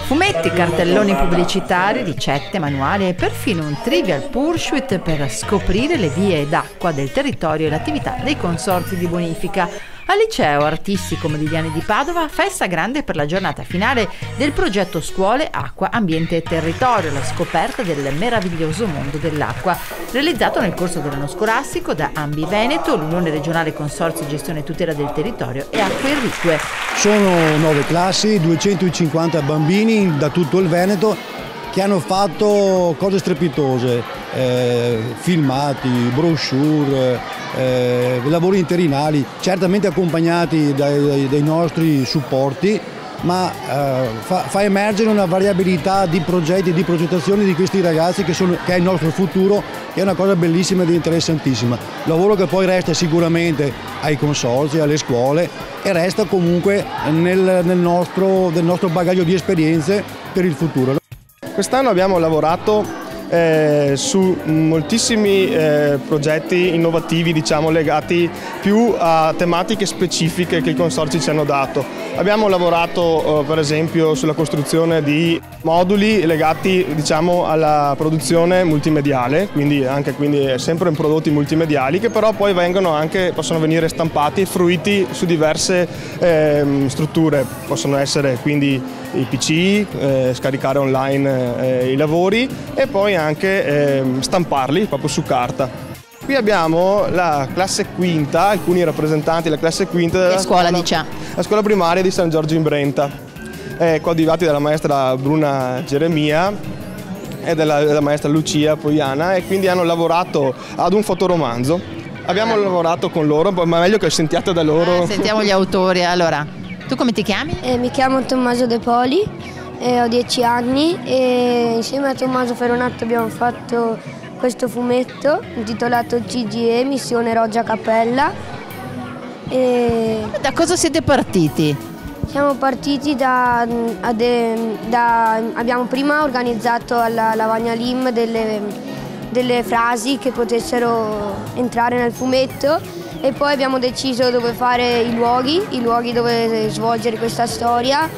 Fumetti, cartelloni pubblicitari, ricette, manuali e perfino un Trivial Pursuit per scoprire le vie d'acqua del territorio e l'attività dei consorzi di bonifica. Al liceo artistico Modigliani di Padova, festa grande per la giornata finale del progetto Scuole, Acqua, Ambiente e Territorio, la scoperta del meraviglioso mondo dell'acqua, realizzato nel corso dell'anno scolastico da Ambi Veneto, l'Unione Regionale Consorzi Gestione e Tutela del Territorio e Acque Irrigue. Sono 9 classi, 250 bambini da tutto il Veneto che hanno fatto cose strepitose, filmati, brochure, lavori interinali, certamente accompagnati dai nostri supporti, ma fa emergere una variabilità di progetti e di progettazioni di questi ragazzi che è il nostro futuro, che è una cosa bellissima ed interessantissima. Lavoro che poi resta sicuramente ai consorzi, alle scuole e resta comunque nel nostro bagaglio di esperienze per il futuro. Quest'anno abbiamo lavorato su moltissimi progetti innovativi, diciamo, legati più a tematiche specifiche che i consorzi ci hanno dato. Abbiamo lavorato per esempio sulla costruzione di moduli legati, diciamo, alla produzione multimediale, quindi sempre in prodotti multimediali che però poi possono venire stampati e fruiti su diverse strutture. Possono essere quindi i PC, scaricare online i lavori e poi anche stamparli proprio su carta. Qui abbiamo la classe quinta, alcuni rappresentanti della classe quinta della la scuola primaria di San Giorgio in Brenta, coadiuvati dalla maestra Bruna Geremia e della maestra Lucia Poiana, e quindi hanno lavorato ad un fotoromanzo. Abbiamo lavorato con loro, ma meglio che sentiate da loro. Sentiamo gli autori. Allora, tu come ti chiami? Mi chiamo Tommaso De Poli, ho 10 anni e insieme a Tommaso Ferronatto abbiamo fatto questo fumetto intitolato CGE, Missione Roggia Capella. Da cosa siete partiti? Siamo partiti abbiamo prima organizzato alla Lavagna Lim delle frasi che potessero entrare nel fumetto e poi abbiamo deciso dove fare i luoghi dove svolgere questa storia.